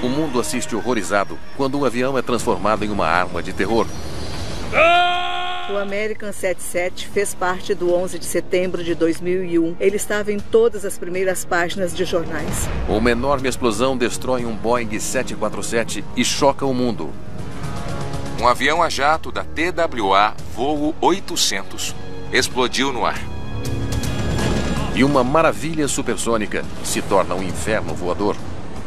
O mundo assiste horrorizado quando um avião é transformado em uma arma de terror. O American 77 fez parte do 11 de setembro de 2001. Ele estava em todas as primeiras páginas de jornais. Uma enorme explosão destrói um Boeing 747 e choca o mundo. Um avião a jato da TWA voo 800 explodiu no ar. E uma maravilha supersônica se torna um inferno voador.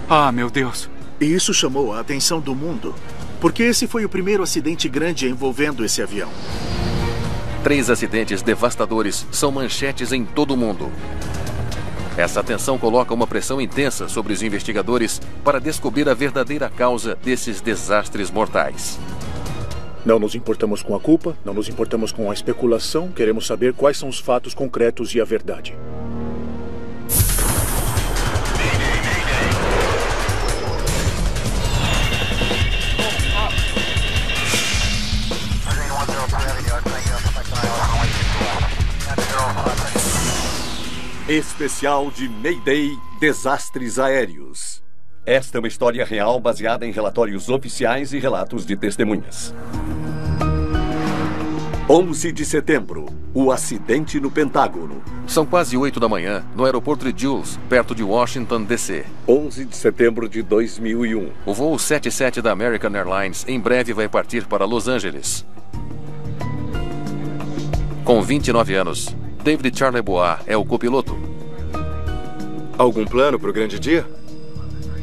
Ah, meu Deus. E isso chamou a atenção do mundo, porque esse foi o primeiro acidente grande envolvendo esse avião. 3 acidentes devastadores são manchetes em todo o mundo. Essa tensão coloca uma pressão intensa sobre os investigadores para descobrir a verdadeira causa desses desastres mortais. Não nos importamos com a culpa, não nos importamos com a especulação, queremos saber quais são os fatos concretos e a verdade. Especial de Mayday, Desastres Aéreos. Esta é uma história real baseada em relatórios oficiais e relatos de testemunhas. 11 de setembro, o acidente no Pentágono. São quase 8 da manhã, no aeroporto de Dulles, perto de Washington, D.C. 11 de setembro de 2001. O voo 77 da American Airlines em breve vai partir para Los Angeles. Com 29 anos, David Charlebois é o copiloto. Algum plano para o grande dia?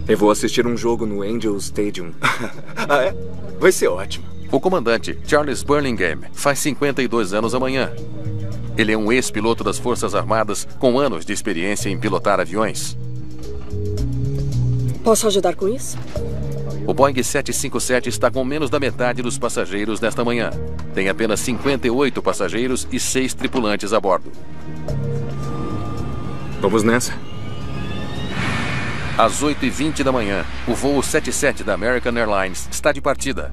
Eu vou assistir um jogo no Angels Stadium. Ah, é? Vai ser ótimo. O comandante, Charles Burlingame, faz 52 anos amanhã. Ele é um ex-piloto das Forças Armadas com anos de experiência em pilotar aviões. Posso ajudar com isso? O Boeing 757 está com menos da metade dos passageiros nesta manhã. Tem apenas 58 passageiros e 6 tripulantes a bordo. Vamos nessa. Às 8h20 da manhã, o voo 77 da American Airlines está de partida.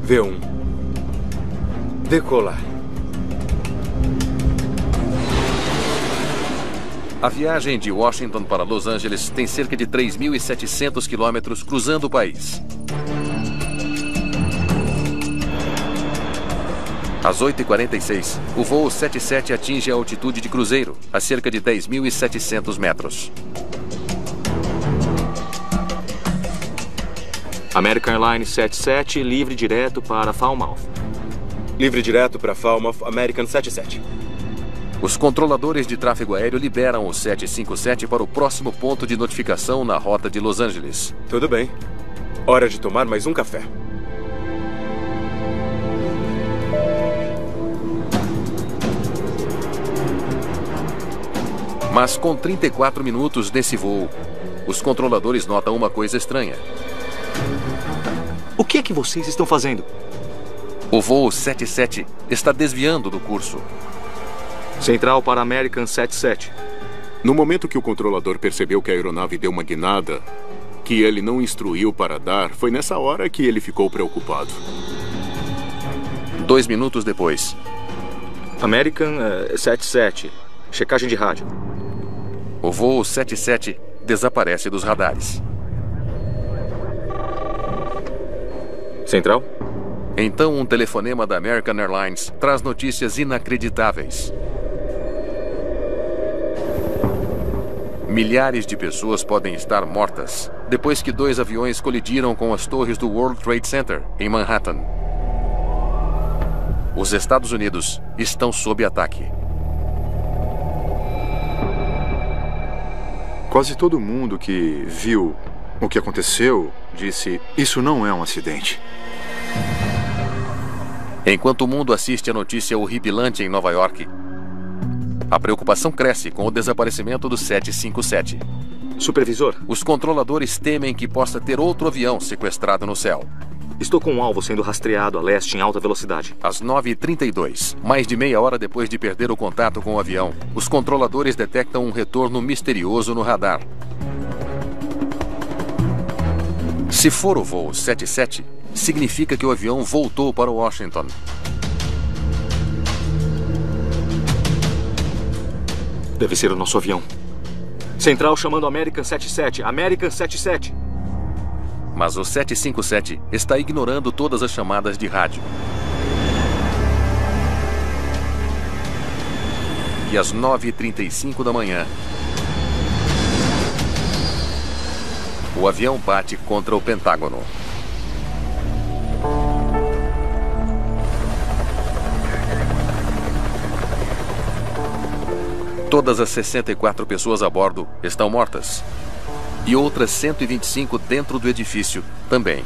V1. Decolar. A viagem de Washington para Los Angeles tem cerca de 3.700 quilômetros cruzando o país. Às 8h46, o voo 77 atinge a altitude de cruzeiro, a cerca de 10.700 metros. American Airlines 77, livre direto para Falmouth. Livre direto para Falmouth, American 77. Os controladores de tráfego aéreo liberam o 757 para o próximo ponto de notificação na rota de Los Angeles. Tudo bem. Hora de tomar mais um café. Mas com 34 minutos desse voo, os controladores notam uma coisa estranha. O que é que vocês estão fazendo? O voo 77 está desviando do curso. Central para American 77. No momento que o controlador percebeu que a aeronave deu uma guinada, que ele não instruiu para dar, foi nessa hora que ele ficou preocupado. 2 minutos depois. American 77. Checagem de rádio. O voo 77 desaparece dos radares. Central? Então um telefonema da American Airlines traz notícias inacreditáveis. Milhares de pessoas podem estar mortas depois que 2 aviões colidiram com as torres do World Trade Center, em Manhattan. Os Estados Unidos estão sob ataque. Quase todo mundo que viu o que aconteceu disse: isso não é um acidente. Enquanto o mundo assiste a notícia horripilante em Nova York, a preocupação cresce com o desaparecimento do 757. Supervisor. Os controladores temem que possa ter outro avião sequestrado no céu. Estou com um alvo sendo rastreado a leste em alta velocidade. Às 9h32, mais de meia hora depois de perder o contato com o avião, os controladores detectam um retorno misterioso no radar. Se for o voo 77, significa que o avião voltou para Washington. Deve ser o nosso avião. Central chamando American 77. American 77. Mas o 757 está ignorando todas as chamadas de rádio. E às 9h35 da manhã, o avião bate contra o Pentágono. Todas as 64 pessoas a bordo estão mortas. E outras 125 dentro do edifício também.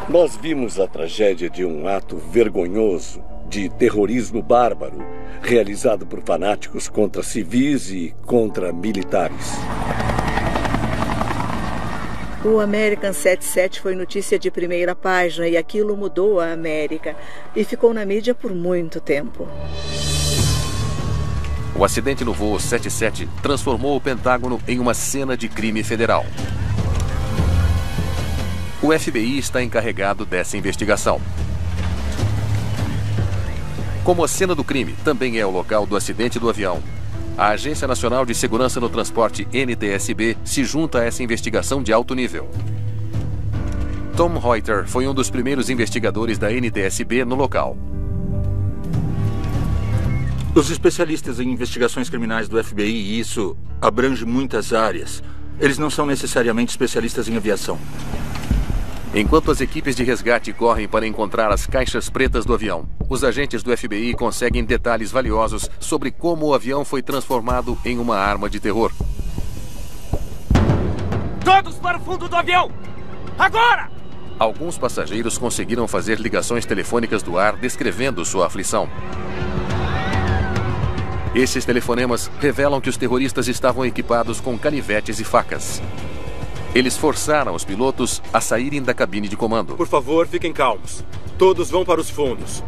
Nós vimos a tragédia de um ato vergonhoso de terrorismo bárbaro realizado por fanáticos contra civis e contra militares. O American 77 foi notícia de primeira página e aquilo mudou a América e ficou na mídia por muito tempo. O acidente no voo 77 transformou o Pentágono em uma cena de crime federal. O FBI está encarregado dessa investigação. Como a cena do crime também é o local do acidente do avião, a Agência Nacional de Segurança no Transporte, NTSB, se junta a essa investigação de alto nível. Tom Reuter foi um dos primeiros investigadores da NTSB no local. Os especialistas em investigações criminais do FBI, e isso abrange muitas áreas, eles não são necessariamente especialistas em aviação. Enquanto as equipes de resgate correm para encontrar as caixas pretas do avião, os agentes do FBI conseguem detalhes valiosos sobre como o avião foi transformado em uma arma de terror. Todos para o fundo do avião! Agora! Alguns passageiros conseguiram fazer ligações telefônicas do ar descrevendo sua aflição. Esses telefonemas revelam que os terroristas estavam equipados com canivetes e facas. Eles forçaram os pilotos a saírem da cabine de comando. Por favor, fiquem calmos. Todos vão para os fundos.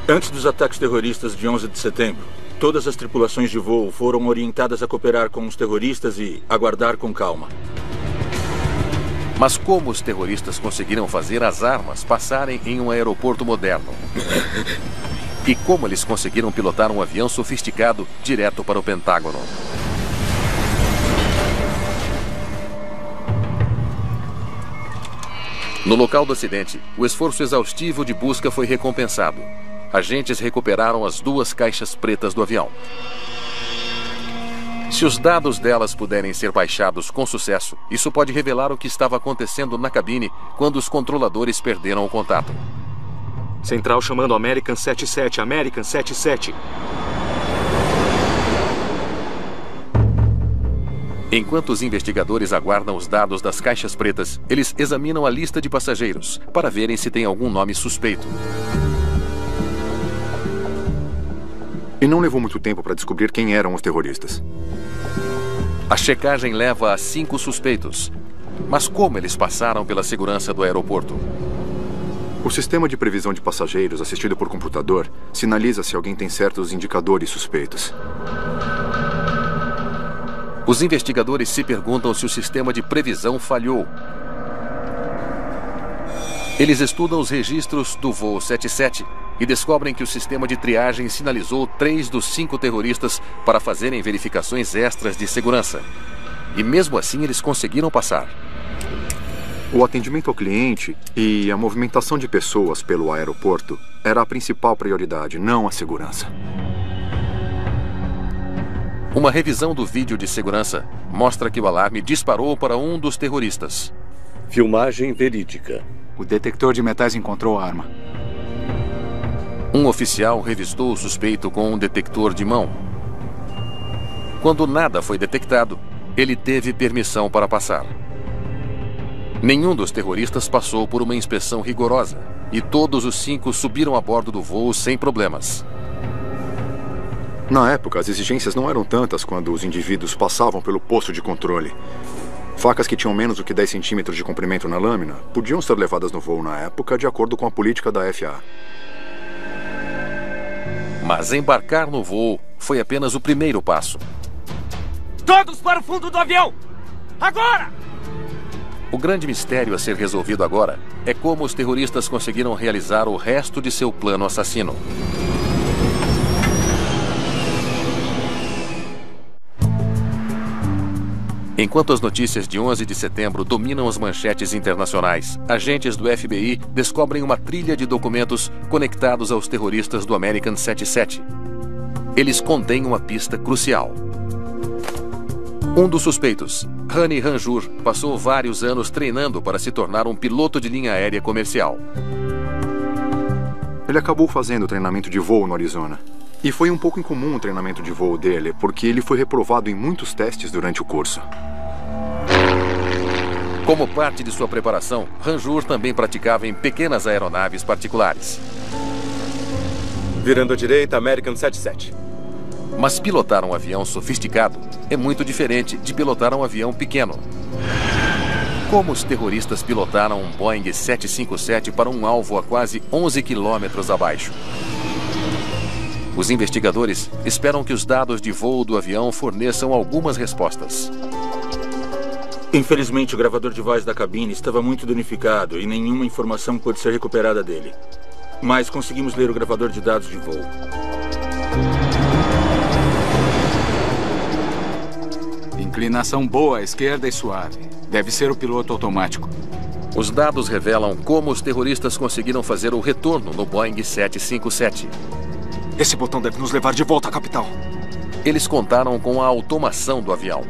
Antes dos ataques terroristas de 11 de setembro, todas as tripulações de voo foram orientadas a cooperar com os terroristas e aguardar com calma. Mas como os terroristas conseguiram fazer as armas passarem em um aeroporto moderno? E como eles conseguiram pilotar um avião sofisticado direto para o Pentágono? No local do acidente, o esforço exaustivo de busca foi recompensado. Agentes recuperaram as 2 caixas pretas do avião. Se os dados delas puderem ser baixados com sucesso, isso pode revelar o que estava acontecendo na cabine quando os controladores perderam o contato. Central chamando American 77, American 77. Enquanto os investigadores aguardam os dados das caixas pretas, eles examinam a lista de passageiros para verem se tem algum nome suspeito. E não levou muito tempo para descobrir quem eram os terroristas. A checagem leva a 5 suspeitos. Mas como eles passaram pela segurança do aeroporto? O sistema de previsão de passageiros assistido por computador sinaliza se alguém tem certos indicadores suspeitos. Os investigadores se perguntam se o sistema de previsão falhou. Eles estudam os registros do voo 77 e descobrem que o sistema de triagem sinalizou 3 dos 5 terroristas para fazerem verificações extras de segurança. E mesmo assim eles conseguiram passar. O atendimento ao cliente e a movimentação de pessoas pelo aeroporto era a principal prioridade, não a segurança. Uma revisão do vídeo de segurança mostra que o alarme disparou para um dos terroristas. Filmagem verídica. O detector de metais encontrou a arma. Um oficial revistou o suspeito com um detector de mão. Quando nada foi detectado, ele teve permissão para passar. Nenhum dos terroristas passou por uma inspeção rigorosa e todos os 5 subiram a bordo do voo sem problemas. Na época, as exigências não eram tantas quando os indivíduos passavam pelo posto de controle. Facas que tinham menos do que 10 centímetros de comprimento na lâmina podiam ser levadas no voo na época de acordo com a política da FAA. Mas embarcar no voo foi apenas o primeiro passo. Todos para o fundo do avião! Agora! O grande mistério a ser resolvido agora é como os terroristas conseguiram realizar o resto de seu plano assassino. Enquanto as notícias de 11 de setembro dominam as manchetes internacionais, agentes do FBI descobrem uma trilha de documentos conectados aos terroristas do American 77. Eles contêm uma pista crucial. Um dos suspeitos, Hani Hanjour, passou vários anos treinando para se tornar um piloto de linha aérea comercial. Ele acabou fazendo treinamento de voo no Arizona. E foi um pouco incomum o treinamento de voo dele, porque ele foi reprovado em muitos testes durante o curso. Como parte de sua preparação, Hanjour também praticava em pequenas aeronaves particulares. Virando à direita, American 77. Mas pilotar um avião sofisticado é muito diferente de pilotar um avião pequeno. Como os terroristas pilotaram um Boeing 757 para um alvo a quase 11 quilômetros abaixo? Os investigadores esperam que os dados de voo do avião forneçam algumas respostas. Infelizmente, o gravador de voz da cabine estava muito danificado e nenhuma informação pôde ser recuperada dele. Mas conseguimos ler o gravador de dados de voo. Inclinação boa à esquerda e suave. Deve ser o piloto automático. Os dados revelam como os terroristas conseguiram fazer o retorno no Boeing 757. Esse botão deve nos levar de volta à capital. Eles contaram com a automação do avião.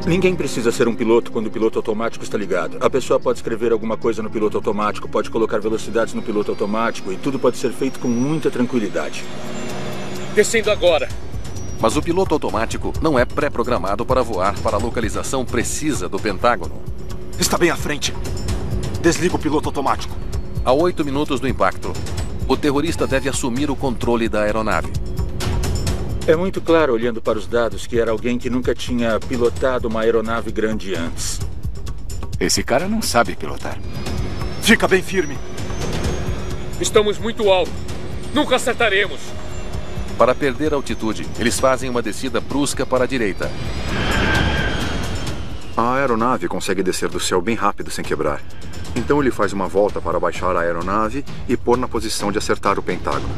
Ninguém precisa ser um piloto quando o piloto automático está ligado. A pessoa pode escrever alguma coisa no piloto automático, pode colocar velocidades no piloto automático e tudo pode ser feito com muita tranquilidade. Descendo agora. Mas o piloto automático não é pré-programado para voar para a localização precisa do Pentágono. Está bem à frente. Desliga o piloto automático. A 8 minutos do impacto, o terrorista deve assumir o controle da aeronave. É muito claro, olhando para os dados, que era alguém que nunca tinha pilotado uma aeronave grande antes. Esse cara não sabe pilotar. Fica bem firme. Estamos muito alto. Nunca acertaremos. Para perder altitude, eles fazem uma descida brusca para a direita. A aeronave consegue descer do céu bem rápido sem quebrar. Então ele faz uma volta para baixar a aeronave e pôr na posição de acertar o Pentágono.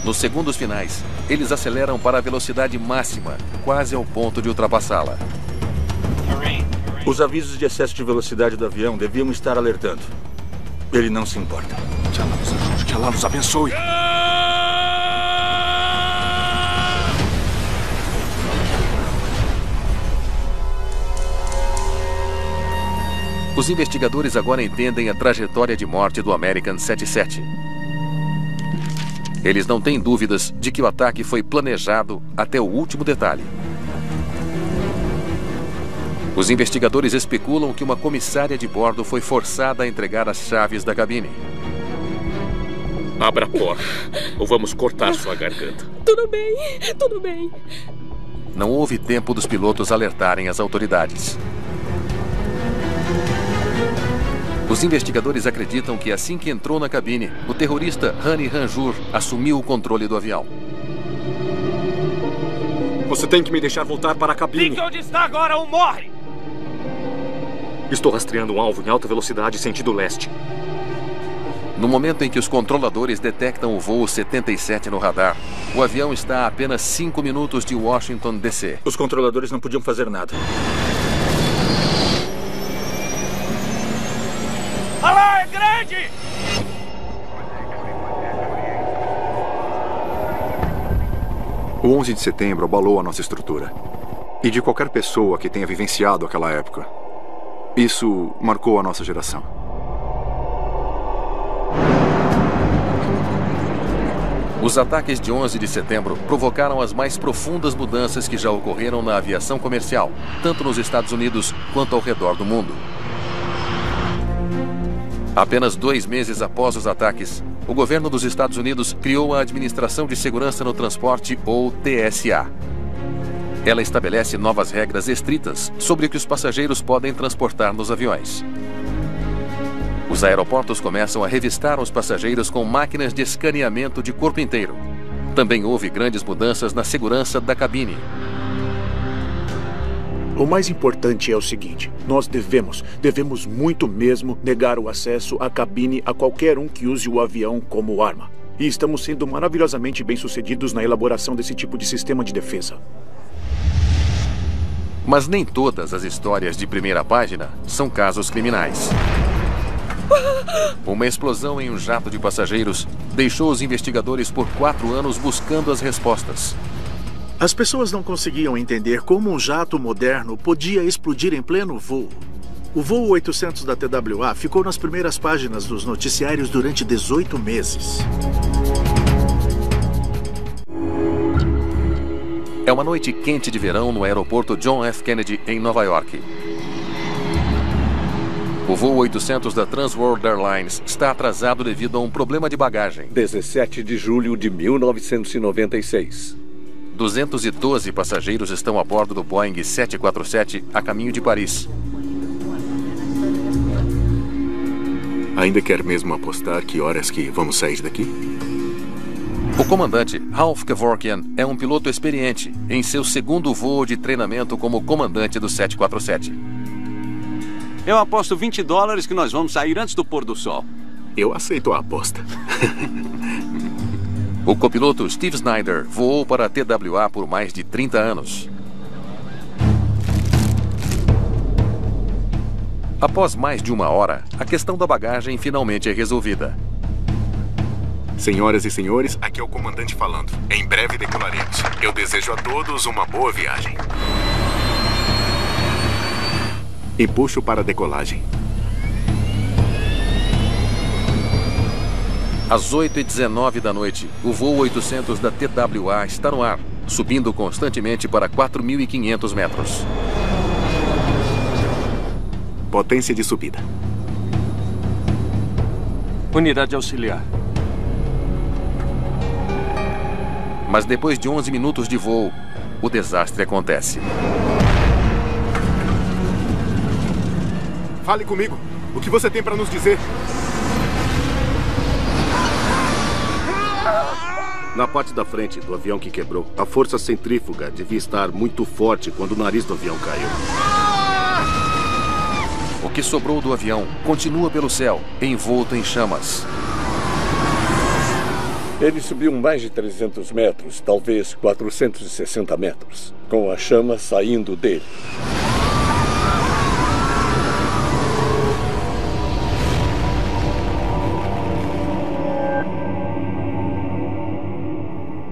Nos segundos finais, eles aceleram para a velocidade máxima, quase ao ponto de ultrapassá-la. Os avisos de excesso de velocidade do avião deviam estar alertando. Ele não se importa. Que Allah nos ajude, que Allah nos abençoe. Os investigadores agora entendem a trajetória de morte do American 77. Eles não têm dúvidas de que o ataque foi planejado até o último detalhe. Os investigadores especulam que uma comissária de bordo foi forçada a entregar as chaves da cabine. Abra a porta, ou vamos cortar sua garganta. Tudo bem, tudo bem. Não houve tempo dos pilotos alertarem as autoridades. Os investigadores acreditam que assim que entrou na cabine, o terrorista Hani Hanjour assumiu o controle do avião. Você tem que me deixar voltar para a cabine. Fique onde está agora ou morre! Estou rastreando um alvo em alta velocidade sentido leste. No momento em que os controladores detectam o voo 77 no radar, o avião está a apenas 5 minutos de Washington, D.C. Os controladores não podiam fazer nada. Allah é grande! O 11 de setembro abalou a nossa estrutura. E de qualquer pessoa que tenha vivenciado aquela época. Isso marcou a nossa geração. Os ataques de 11 de setembro provocaram as mais profundas mudanças que já ocorreram na aviação comercial, tanto nos Estados Unidos quanto ao redor do mundo. Apenas 2 meses após os ataques, o governo dos Estados Unidos criou a Administração de Segurança no Transporte, ou TSA. Ela estabelece novas regras estritas sobre o que os passageiros podem transportar nos aviões. Os aeroportos começam a revistar os passageiros com máquinas de escaneamento de corpo inteiro. Também houve grandes mudanças na segurança da cabine. O mais importante é o seguinte: nós devemos muito mesmo negar o acesso à cabine a qualquer um que use o avião como arma. E estamos sendo maravilhosamente bem-sucedidos na elaboração desse tipo de sistema de defesa. Mas nem todas as histórias de primeira página são casos criminais. Uma explosão em um jato de passageiros deixou os investigadores por 4 anos buscando as respostas. As pessoas não conseguiam entender como um jato moderno podia explodir em pleno voo. O voo 800 da TWA ficou nas primeiras páginas dos noticiários durante 18 meses. É uma noite quente de verão no aeroporto John F. Kennedy, em Nova York. O voo 800 da Trans World Airlines está atrasado devido a um problema de bagagem. 17 de julho de 1996. 212 passageiros estão a bordo do Boeing 747 a caminho de Paris. Ainda quer mesmo apostar que horas que vamos sair daqui? O comandante Ralph Kevorkian é um piloto experiente em seu segundo voo de treinamento como comandante do 747. Eu aposto $20 que nós vamos sair antes do pôr do sol. Eu aceito a aposta. O copiloto Steve Snyder voou para a TWA por mais de 30 anos. Após mais de 1 hora, a questão da bagagem finalmente é resolvida. Senhoras e senhores, aqui é o comandante falando. Em breve decolaremos. Eu desejo a todos uma boa viagem. E puxo para a decolagem. Às 8h19 da noite, o voo 800 da TWA está no ar, subindo constantemente para 4.500 metros. Potência de subida. Unidade auxiliar. Mas depois de 11 minutos de voo, o desastre acontece. Fale comigo. O que você tem para nos dizer? Na parte da frente do avião que quebrou, a força centrífuga devia estar muito forte quando o nariz do avião caiu. O que sobrou do avião continua pelo céu, envolto em chamas. Ele subiu mais de 300 metros, talvez 460 metros, com a chama saindo dele.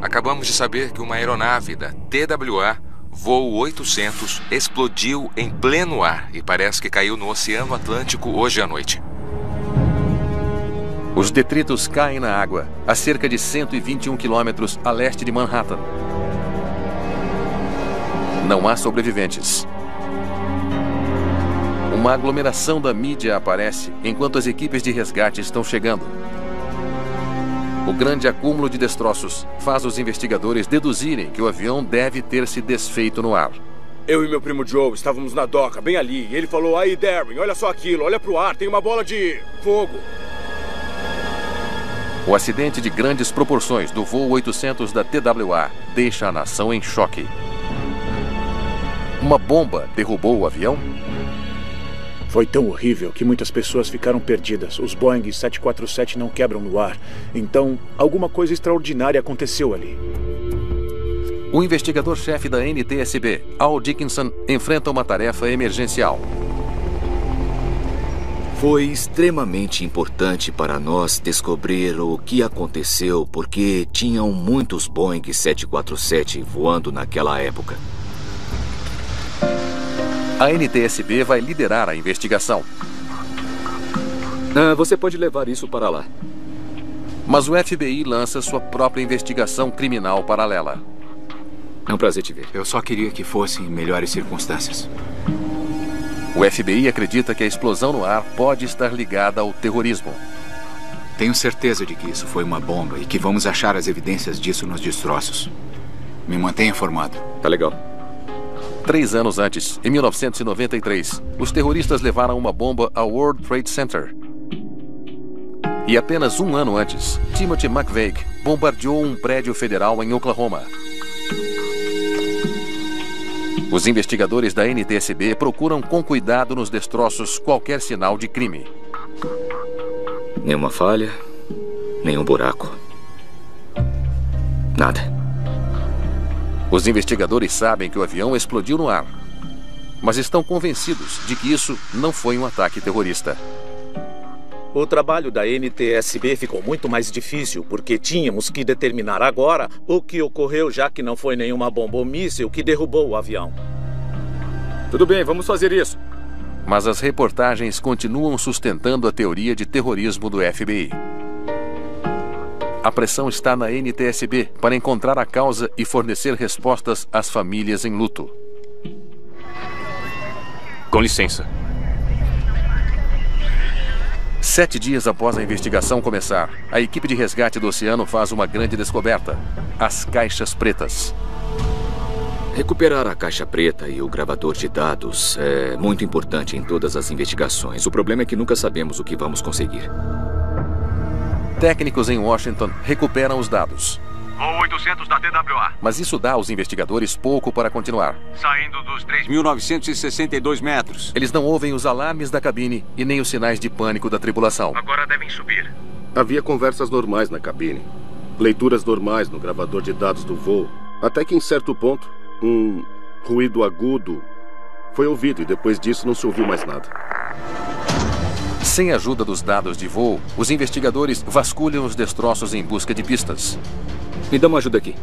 Acabamos de saber que uma aeronave da TWA, voo 800, explodiu em pleno ar e parece que caiu no Oceano Atlântico hoje à noite. Os detritos caem na água, a cerca de 121 quilômetros a leste de Manhattan. Não há sobreviventes. Uma aglomeração da mídia aparece enquanto as equipes de resgate estão chegando. O grande acúmulo de destroços faz os investigadores deduzirem que o avião deve ter se desfeito no ar. Eu e meu primo Joe estávamos na doca, bem ali, e ele falou: "Aí, Darren, olha só aquilo, olha pro ar, tem uma bola de fogo." O acidente de grandes proporções do voo 800 da TWA deixa a nação em choque. Uma bomba derrubou o avião? Foi tão horrível que muitas pessoas ficaram perdidas. Os Boeing 747 não quebram no ar. Então, alguma coisa extraordinária aconteceu ali. O investigador-chefe da NTSB, Al Dickinson, enfrenta uma tarefa emergencial. Foi extremamente importante para nós descobrir o que aconteceu porque tinham muitos Boeing 747 voando naquela época. A NTSB vai liderar a investigação. Você pode levar isso para lá. Mas o FBI lança sua própria investigação criminal paralela. É um prazer te ver. Eu só queria que fosse em melhores circunstâncias. O FBI acredita que a explosão no ar pode estar ligada ao terrorismo. Tenho certeza de que isso foi uma bomba e que vamos achar as evidências disso nos destroços. Me mantenha informado. Tá legal. 3 anos antes, em 1993, os terroristas levaram uma bomba ao World Trade Center. E apenas 1 ano antes, Timothy McVeigh bombardeou um prédio federal em Oklahoma. Os investigadores da NTSB procuram com cuidado nos destroços qualquer sinal de crime. Nenhuma falha, nenhum buraco. Nada. Os investigadores sabem que o avião explodiu no ar. mas estão convencidos de que isso não foi um ataque terrorista. O trabalho da NTSB ficou muito mais difícil porque tínhamos que determinar agora o que ocorreu, já que não foi nenhuma bomba ou míssil que derrubou o avião. Tudo bem, vamos fazer isso. Mas as reportagens continuam sustentando a teoria de terrorismo do FBI. A pressão está na NTSB para encontrar a causa e fornecer respostas às famílias em luto. Com licença. 7 dias após a investigação começar, a equipe de resgate do oceano faz uma grande descoberta: as caixas pretas. Recuperar a caixa preta e o gravador de dados é muito importante em todas as investigações. O problema é que nunca sabemos o que vamos conseguir. Técnicos em Washington recuperam os dados. Voo 800 da TWA. Mas isso dá aos investigadores pouco para continuar. Saindo dos 3.962 metros. Eles não ouvem os alarmes da cabine e nem os sinais de pânico da tripulação. Agora devem subir. Havia conversas normais na cabine. Leituras normais no gravador de dados do voo. Até que em certo ponto, um ruído agudo foi ouvido e depois disso não se ouviu mais nada. Sem a ajuda dos dados de voo, os investigadores vasculham os destroços em busca de pistas. Me dá uma ajuda aqui.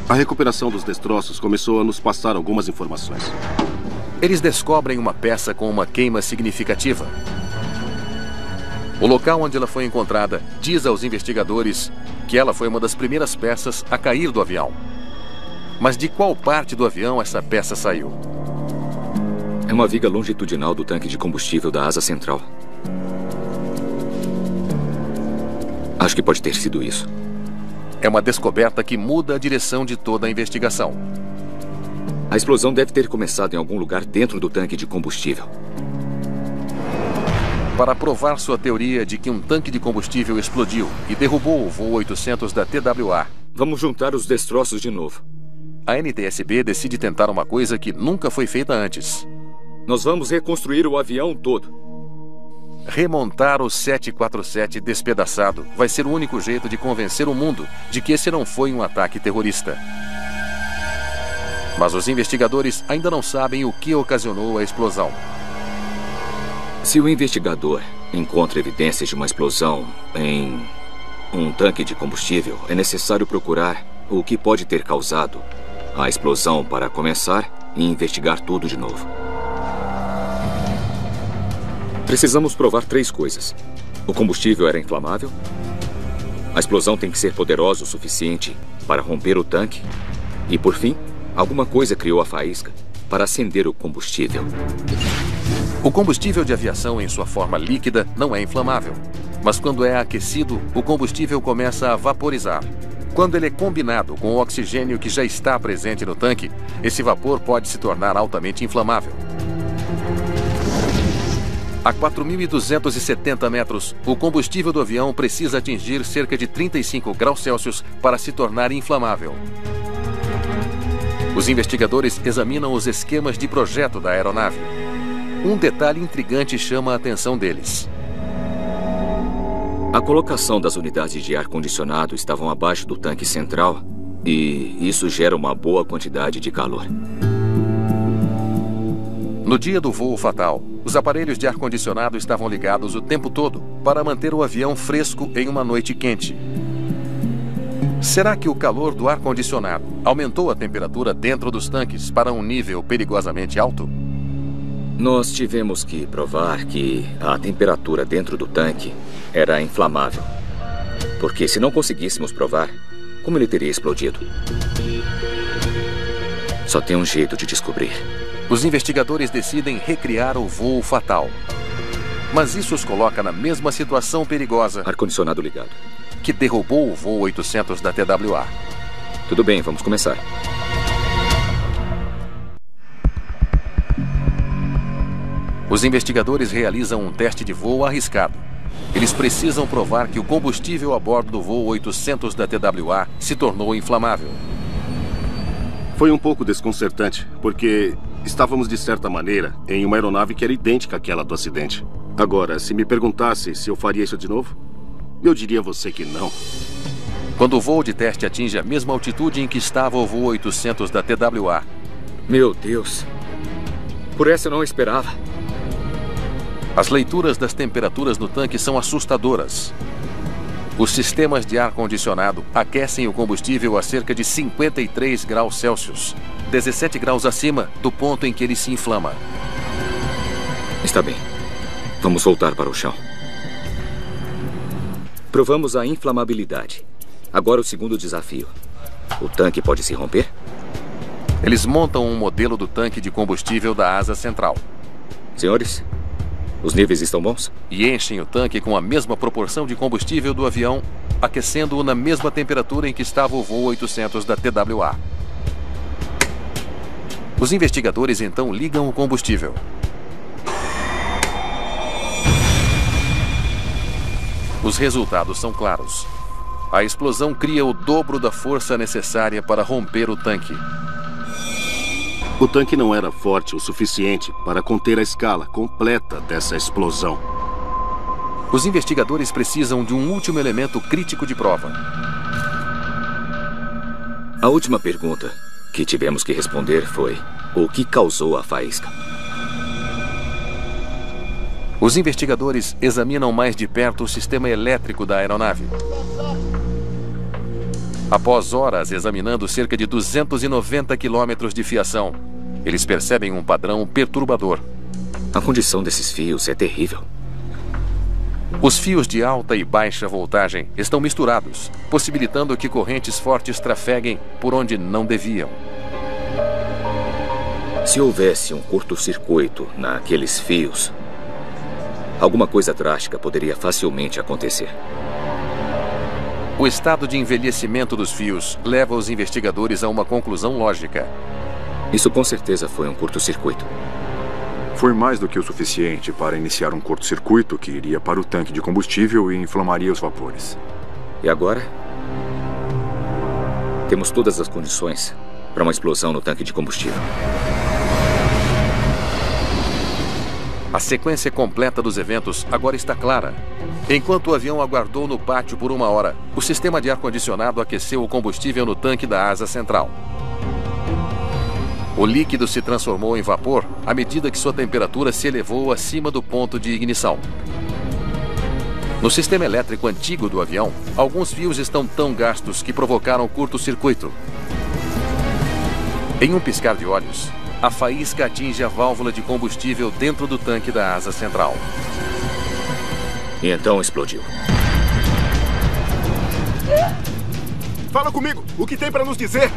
A recuperação dos destroços começou a nos passar algumas informações. Eles descobrem uma peça com uma queima significativa. O local onde ela foi encontrada diz aos investigadores que ela foi uma das primeiras peças a cair do avião. Mas de qual parte do avião essa peça saiu? É uma viga longitudinal do tanque de combustível da asa central. Acho que pode ter sido isso. É uma descoberta que muda a direção de toda a investigação. A explosão deve ter começado em algum lugar dentro do tanque de combustível. Para provar sua teoria de que um tanque de combustível explodiu e derrubou o voo 800 da TWA, vamos juntar os destroços de novo. A NTSB decide tentar uma coisa que nunca foi feita antes. Nós vamos reconstruir o avião todo. Remontar o 747 despedaçado vai ser o único jeito de convencer o mundo de que esse não foi um ataque terrorista. Mas os investigadores ainda não sabem o que ocasionou a explosão. Se o investigador encontra evidências de uma explosão em um tanque de combustível, é necessário procurar o que pode ter causado a explosão para começar e investigar tudo de novo. Precisamos provar 3 coisas. O combustível era inflamável. A explosão tem que ser poderosa o suficiente para romper o tanque. E, por fim, alguma coisa criou a faísca para acender o combustível. O combustível de aviação em sua forma líquida não é inflamável. Mas quando é aquecido, o combustível começa a vaporizar. Quando ele é combinado com o oxigênio que já está presente no tanque, esse vapor pode se tornar altamente inflamável. A 4.270 metros, o combustível do avião precisa atingir cerca de 35 graus Celsius para se tornar inflamável. Os investigadores examinam os esquemas de projeto da aeronave. Um detalhe intrigante chama a atenção deles. A colocação das unidades de ar-condicionado estavam abaixo do tanque central e isso gera uma boa quantidade de calor. No dia do voo fatal, os aparelhos de ar-condicionado estavam ligados o tempo todo para manter o avião fresco em uma noite quente. Será que o calor do ar-condicionado aumentou a temperatura dentro dos tanques para um nível perigosamente alto? Nós tivemos que provar que a temperatura dentro do tanque era inflamável. Porque se não conseguíssemos provar, como ele teria explodido? Só tem um jeito de descobrir. Os investigadores decidem recriar o voo fatal. Mas isso os coloca na mesma situação perigosa. Ar-condicionado ligado. Que derrubou o voo 800 da TWA. Tudo bem, vamos começar. Os investigadores realizam um teste de voo arriscado. Eles precisam provar que o combustível a bordo do voo 800 da TWA se tornou inflamável. Foi um pouco desconcertante, porque estávamos, de certa maneira, em uma aeronave que era idêntica àquela do acidente. Agora, se me perguntasse se eu faria isso de novo, eu diria a você que não. Quando o voo de teste atinge a mesma altitude em que estava o voo 800 da TWA... Meu Deus! Por essa eu não esperava. As leituras das temperaturas no tanque são assustadoras. Os sistemas de ar-condicionado aquecem o combustível a cerca de 53 graus Celsius, 17 graus acima do ponto em que ele se inflama. Está bem. Vamos voltar para o chão. Provamos a inflamabilidade. Agora o segundo desafio. O tanque pode se romper? Eles montam um modelo do tanque de combustível da asa central. Senhores, os níveis estão bons? E enchem o tanque com a mesma proporção de combustível do avião, aquecendo-o na mesma temperatura em que estava o voo 800 da TWA. Os investigadores então ligam o combustível. Os resultados são claros. A explosão cria o dobro da força necessária para romper o tanque. O tanque não era forte o suficiente para conter a escala completa dessa explosão. Os investigadores precisam de um último elemento crítico de prova. A última pergunta que tivemos que responder foi: o que causou a faísca? Os investigadores examinam mais de perto o sistema elétrico da aeronave. Após horas examinando cerca de 290 quilômetros de fiação, eles percebem um padrão perturbador. A condição desses fios é terrível. Os fios de alta e baixa voltagem estão misturados, possibilitando que correntes fortes trafeguem por onde não deviam. Se houvesse um curto-circuito naqueles fios, alguma coisa drástica poderia facilmente acontecer. O estado de envelhecimento dos fios leva os investigadores a uma conclusão lógica. Isso com certeza foi um curto-circuito. Foi mais do que o suficiente para iniciar um curto-circuito que iria para o tanque de combustível e inflamaria os vapores. E agora? Temos todas as condições para uma explosão no tanque de combustível. A sequência completa dos eventos agora está clara. Enquanto o avião aguardou no pátio por 1 hora, o sistema de ar-condicionado aqueceu o combustível no tanque da asa central. O líquido se transformou em vapor à medida que sua temperatura se elevou acima do ponto de ignição. No sistema elétrico antigo do avião, alguns fios estão tão gastos que provocaram curto-circuito. Em um piscar de olhos, a faísca atinge a válvula de combustível dentro do tanque da asa central. E então explodiu. Fala comigo! O que tem para nos dizer?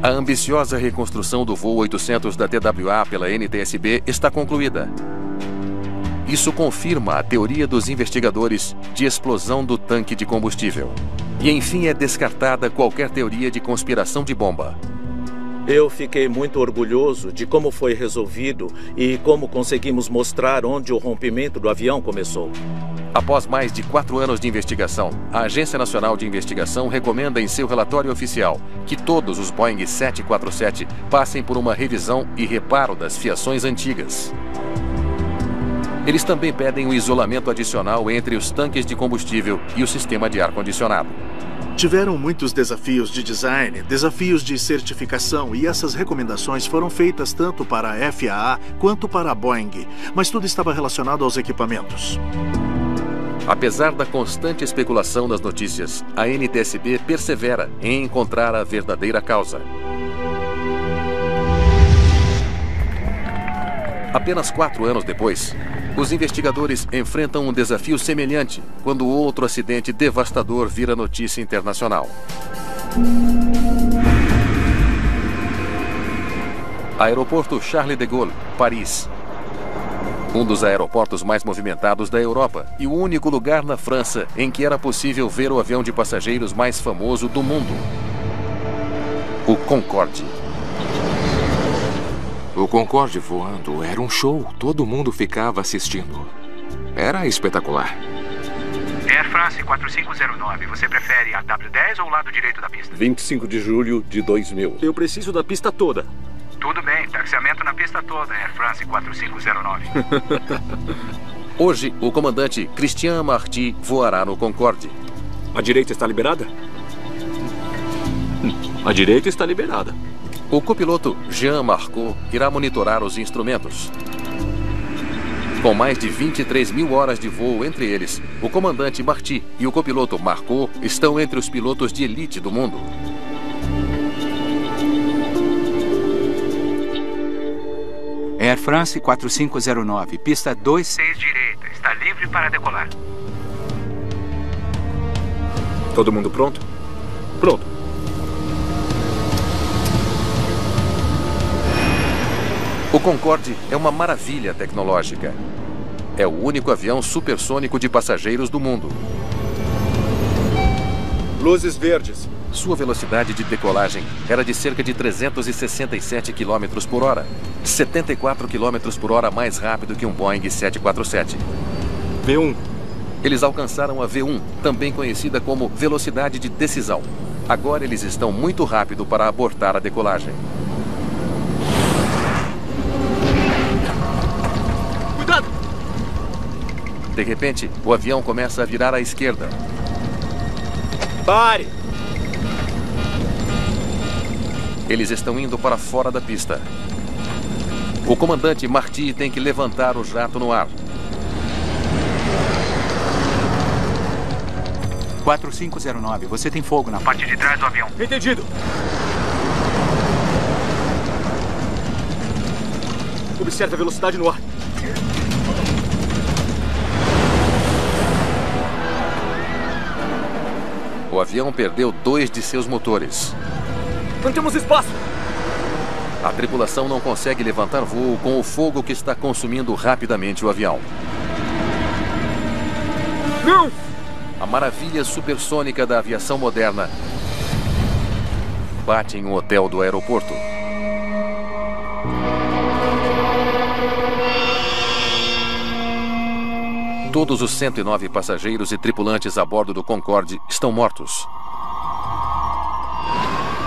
A ambiciosa reconstrução do voo 800 da TWA pela NTSB está concluída. Isso confirma a teoria dos investigadores de explosão do tanque de combustível. E, enfim, é descartada qualquer teoria de conspiração de bomba. Eu fiquei muito orgulhoso de como foi resolvido e como conseguimos mostrar onde o rompimento do avião começou. Após mais de 4 anos de investigação, a Agência Nacional de Investigação recomenda em seu relatório oficial que todos os Boeing 747 passem por uma revisão e reparo das fiações antigas. Eles também pedem um isolamento adicional entre os tanques de combustível e o sistema de ar-condicionado. Tiveram muitos desafios de design, desafios de certificação, e essas recomendações foram feitas tanto para a FAA quanto para a Boeing, mas tudo estava relacionado aos equipamentos. Apesar da constante especulação das notícias, a NTSB persevera em encontrar a verdadeira causa. Apenas 4 anos depois, os investigadores enfrentam um desafio semelhante quando outro acidente devastador vira notícia internacional. Aeroporto Charles de Gaulle, Paris. Um dos aeroportos mais movimentados da Europa e o único lugar na França em que era possível ver o avião de passageiros mais famoso do mundo. O Concorde. O Concorde voando era um show. Todo mundo ficava assistindo. Era espetacular. Air France 4509. Você prefere a W10 ou o lado direito da pista? 25 de julho de 2000. Eu preciso da pista toda. Tudo bem, taxiamento na pista toda, Air France 4509. Hoje, o comandante Christian Marty voará no Concorde. A direita está liberada? A direita está liberada. O copiloto Jean Marcot irá monitorar os instrumentos. Com mais de 23 mil horas de voo entre eles, o comandante Marty e o copiloto Marcot estão entre os pilotos de elite do mundo. Air France 4509, pista 26 direita, está livre para decolar. Todo mundo pronto? Pronto. O Concorde é uma maravilha tecnológica. É o único avião supersônico de passageiros do mundo. Luzes verdes. Sua velocidade de decolagem era de cerca de 367 km por hora, 74 km por hora mais rápido que um Boeing 747. V1. Eles alcançaram a V1, também conhecida como velocidade de decisão. Agora eles estão muito rápido para abortar a decolagem. Cuidado! De repente, o avião começa a virar à esquerda. Pare! Eles estão indo para fora da pista. O comandante Marty tem que levantar o jato no ar. 4509, você tem fogo na parte de trás do avião. Entendido. Observe a velocidade no ar. O avião perdeu 2 de seus motores. Não temos espaço. A tripulação não consegue levantar voo com o fogo que está consumindo rapidamente o avião. Não! A maravilha supersônica da aviação moderna bate em um hotel do aeroporto. Todos os 109 passageiros e tripulantes a bordo do Concorde estão mortos.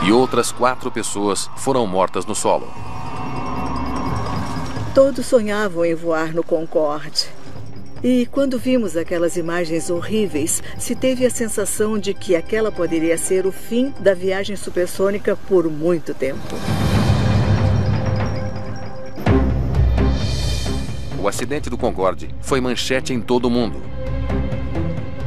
E outras 4 pessoas foram mortas no solo. Todos sonhavam em voar no Concorde. E quando vimos aquelas imagens horríveis, se teve a sensação de que aquela poderia ser o fim da viagem supersônica por muito tempo. O acidente do Concorde foi manchete em todo o mundo.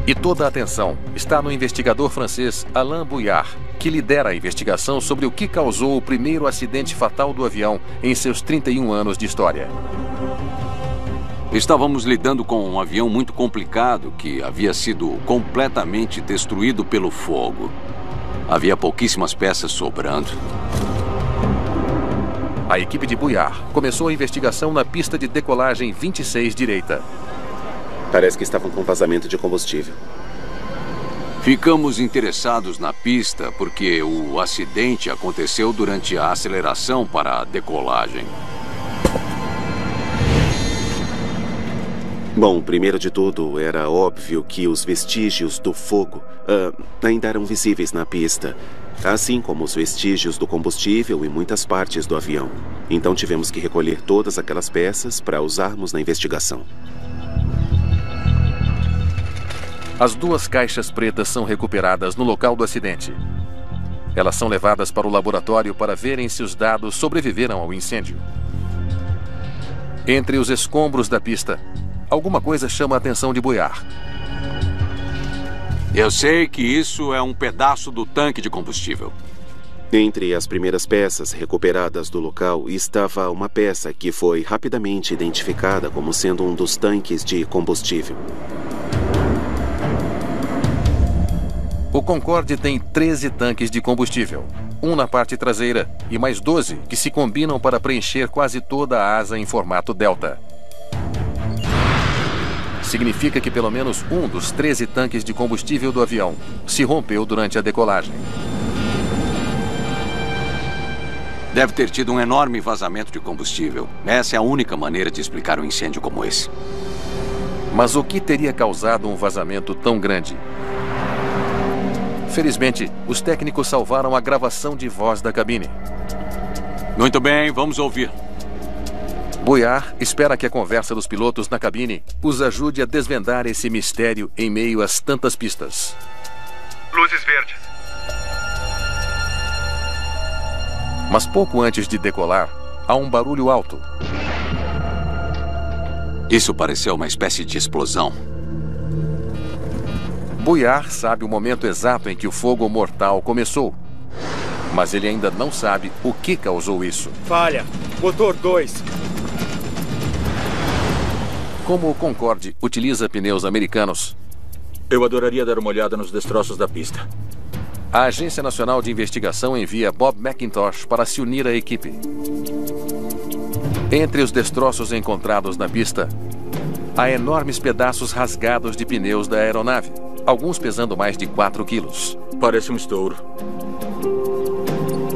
E toda a atenção está no investigador francês Alain Bouillard, que lidera a investigação sobre o que causou o primeiro acidente fatal do avião em seus 31 anos de história. Estávamos lidando com um avião muito complicado que havia sido completamente destruído pelo fogo. Havia pouquíssimas peças sobrando. A equipe de Bouillard começou a investigação na pista de decolagem 26 direita. Parece que estavam com vazamento de combustível. Ficamos interessados na pista porque o acidente aconteceu durante a aceleração para a decolagem. Bom, primeiro de tudo, era óbvio que os vestígios do fogo ainda eram visíveis na pista, assim como os vestígios do combustível e muitas partes do avião. Então tivemos que recolher todas aquelas peças para usarmos na investigação. As 2 caixas pretas são recuperadas no local do acidente. Elas são levadas para o laboratório para verem se os dados sobreviveram ao incêndio. Entre os escombros da pista, alguma coisa chama a atenção de Bouillard. Eu sei que isso é um pedaço do tanque de combustível. Entre as primeiras peças recuperadas do local estava uma peça que foi rapidamente identificada como sendo um dos tanques de combustível. O Concorde tem 13 tanques de combustível, um na parte traseira e mais 12 que se combinam para preencher quase toda a asa em formato delta. Significa que pelo menos um dos 13 tanques de combustível do avião se rompeu durante a decolagem. Deve ter tido um enorme vazamento de combustível. Essa é a única maneira de explicar um incêndio como esse. Mas o que teria causado um vazamento tão grande? Felizmente, os técnicos salvaram a gravação de voz da cabine. Muito bem, vamos ouvir. Bouillard espera que a conversa dos pilotos na cabine os ajude a desvendar esse mistério em meio às tantas pistas. Luzes verdes. Mas pouco antes de decolar, há um barulho alto. Isso pareceu uma espécie de explosão. Boyar sabe o momento exato em que o fogo mortal começou. Mas ele ainda não sabe o que causou isso. Falha. Motor 2. Como o Concorde utiliza pneus americanos, eu adoraria dar uma olhada nos destroços da pista. A Agência Nacional de Investigação envia Bob McIntosh para se unir à equipe. Entre os destroços encontrados na pista, há enormes pedaços rasgados de pneus da aeronave, alguns pesando mais de 4 quilos. Parece um estouro.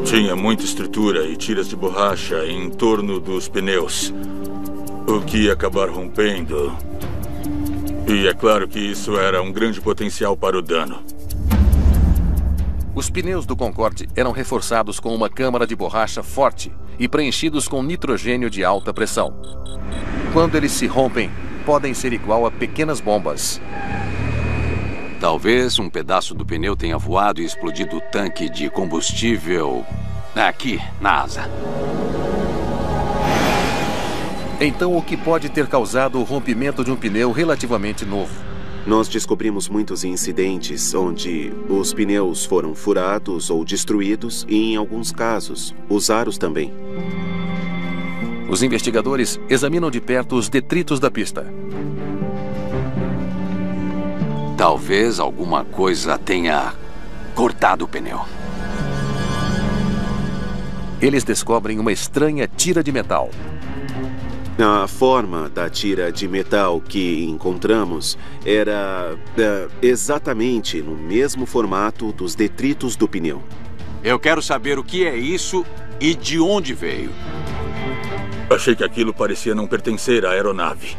Tinha muita estrutura e tiras de borracha em torno dos pneus, o que ia acabar rompendo. E é claro que isso era um grande potencial para o dano. Os pneus do Concorde eram reforçados com uma câmara de borracha forte e preenchidos com nitrogênio de alta pressão. Quando eles se rompem, podem ser igual a pequenas bombas. Talvez um pedaço do pneu tenha voado e explodido o tanque de combustível aqui na asa. Então, o que pode ter causado o rompimento de um pneu relativamente novo? Nós descobrimos muitos incidentes onde os pneus foram furados ou destruídos e, em alguns casos, os aros também. Os investigadores examinam de perto os detritos da pista. Talvez alguma coisa tenha cortado o pneu. Eles descobrem uma estranha tira de metal. A forma da tira de metal que encontramos era exatamente no mesmo formato dos detritos do pneu. Eu quero saber o que é isso e de onde veio. Achei que aquilo parecia não pertencer à aeronave.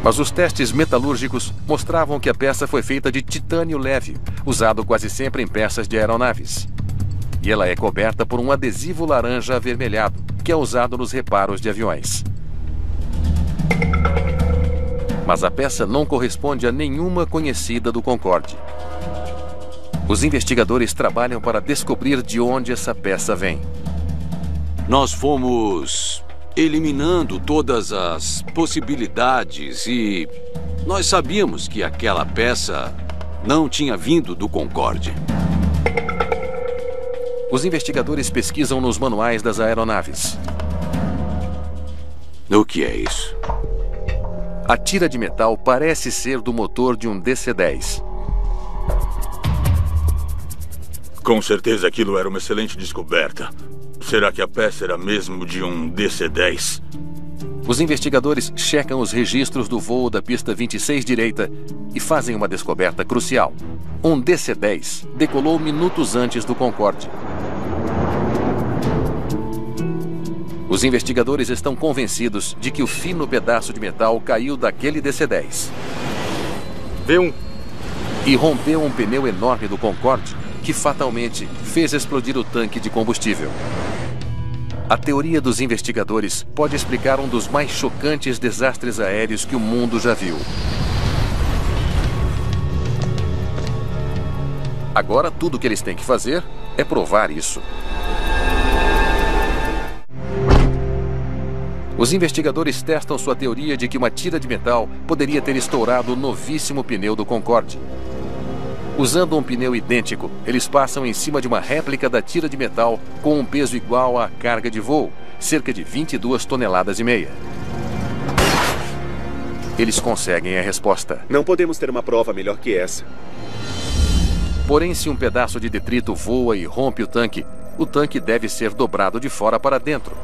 Mas os testes metalúrgicos mostravam que a peça foi feita de titânio leve, usado quase sempre em peças de aeronaves. E ela é coberta por um adesivo laranja avermelhado, que é usado nos reparos de aviões. Mas a peça não corresponde a nenhuma conhecida do Concorde. Os investigadores trabalham para descobrir de onde essa peça vem. Nós fomos eliminando todas as possibilidades e nós sabíamos que aquela peça não tinha vindo do Concorde. Os investigadores pesquisam nos manuais das aeronaves. O que é isso? A tira de metal parece ser do motor de um DC-10. Com certeza aquilo era uma excelente descoberta. Será que a peça era mesmo de um DC-10? Os investigadores checam os registros do voo da pista 26 direita e fazem uma descoberta crucial. Um DC-10 decolou minutos antes do Concorde. Os investigadores estão convencidos de que o fino pedaço de metal caiu daquele DC-10. V1. E rompeu um pneu enorme do Concorde, que fatalmente fez explodir o tanque de combustível. A teoria dos investigadores pode explicar um dos mais chocantes desastres aéreos que o mundo já viu. Agora, tudo o que eles têm que fazer é provar isso. Os investigadores testam sua teoria de que uma tira de metal poderia ter estourado o novíssimo pneu do Concorde. Usando um pneu idêntico, eles passam em cima de uma réplica da tira de metal com um peso igual à carga de voo, cerca de 22,5 toneladas. Eles conseguem a resposta. Não podemos ter uma prova melhor que essa. Porém, se um pedaço de detrito voa e rompe o tanque deve ser dobrado de fora para dentro.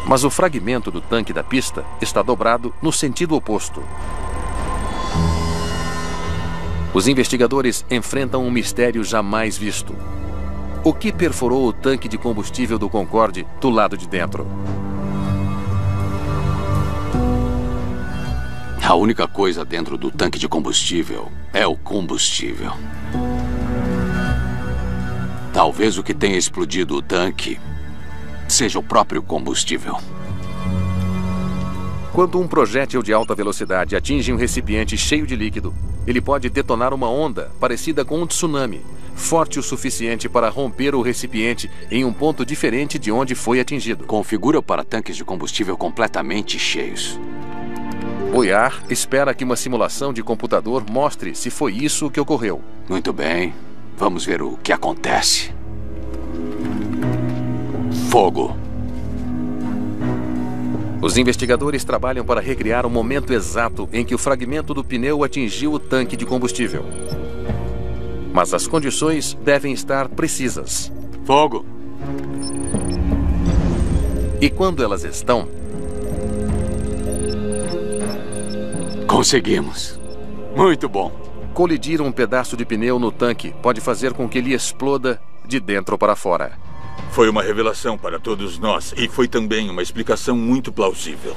Mas o fragmento do tanque da pista está dobrado no sentido oposto. Os investigadores enfrentam um mistério jamais visto. O que perfurou o tanque de combustível do Concorde do lado de dentro? A única coisa dentro do tanque de combustível é o combustível. Talvez o que tenha explodido o tanque seja o próprio combustível. Quando um projétil de alta velocidade atinge um recipiente cheio de líquido, ele pode detonar uma onda parecida com um tsunami, forte o suficiente para romper o recipiente em um ponto diferente de onde foi atingido. Configura para tanques de combustível completamente cheios. Boyar espera que uma simulação de computador mostre se foi isso que ocorreu. Muito bem. Vamos ver o que acontece. Fogo. Os investigadores trabalham para recriar o momento exato em que o fragmento do pneu atingiu o tanque de combustível. Mas as condições devem estar precisas. Fogo! E quando elas estão... Conseguimos. Muito bom. Colidir um pedaço de pneu no tanque pode fazer com que ele exploda de dentro para fora. Foi uma revelação para todos nós e foi também uma explicação muito plausível.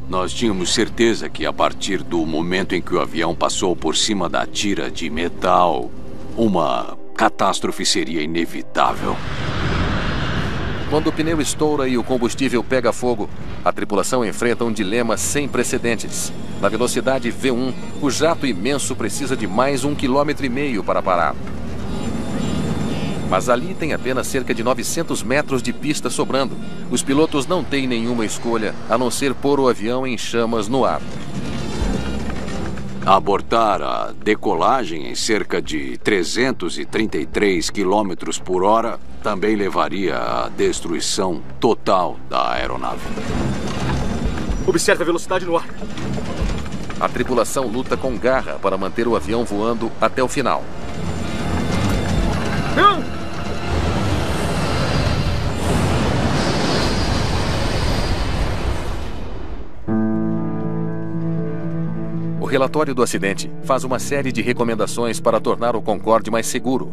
Nós tínhamos certeza que a partir do momento em que o avião passou por cima da tira de metal, uma catástrofe seria inevitável. Quando o pneu estoura e o combustível pega fogo, a tripulação enfrenta um dilema sem precedentes. Na velocidade V1, o jato imenso precisa de mais 1,5 km para parar. Mas ali tem apenas cerca de 900 metros de pista sobrando. Os pilotos não têm nenhuma escolha, a não ser pôr o avião em chamas no ar. Abortar a decolagem em cerca de 333 km por hora também levaria à destruição total da aeronave. Observe a velocidade no ar. A tripulação luta com garra para manter o avião voando até o final. Não! O relatório do acidente faz uma série de recomendações para tornar o Concorde mais seguro.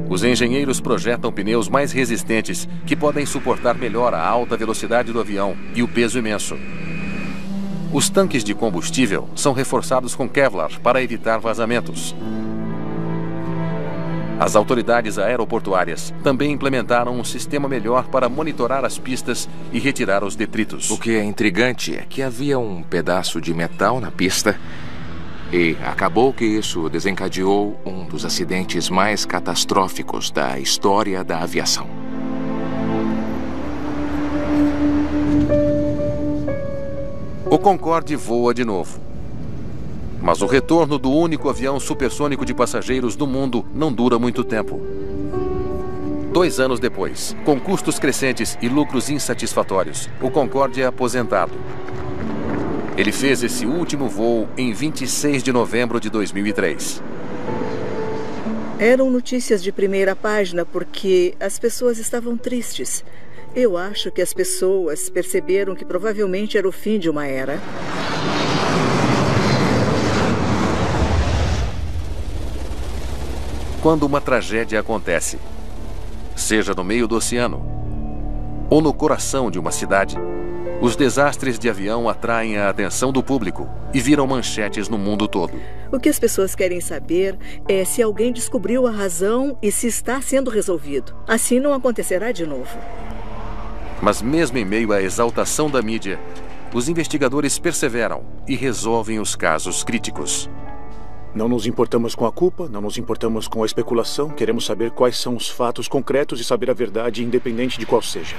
Os engenheiros projetam pneus mais resistentes que podem suportar melhor a alta velocidade do avião e o peso imenso. Os tanques de combustível são reforçados com Kevlar para evitar vazamentos. As autoridades aeroportuárias também implementaram um sistema melhor para monitorar as pistas e retirar os detritos. O que é intrigante é que havia um pedaço de metal na pista e acabou que isso desencadeou um dos acidentes mais catastróficos da história da aviação. O Concorde voa de novo. Mas o retorno do único avião supersônico de passageiros do mundo não dura muito tempo. 2 anos depois, com custos crescentes e lucros insatisfatórios, o Concorde é aposentado. Ele fez esse último voo em 26 de novembro de 2003. Eram notícias de primeira página porque as pessoas estavam tristes. Eu acho que as pessoas perceberam que provavelmente era o fim de uma era. Quando uma tragédia acontece, seja no meio do oceano ou no coração de uma cidade, os desastres de avião atraem a atenção do público e viram manchetes no mundo todo. O que as pessoas querem saber é se alguém descobriu a razão e se está sendo resolvido. Assim não acontecerá de novo. Mas mesmo em meio à exaltação da mídia, os investigadores perseveram e resolvem os casos críticos. Não nos importamos com a culpa, não nos importamos com a especulação. Queremos saber quais são os fatos concretos e saber a verdade, independente de qual seja.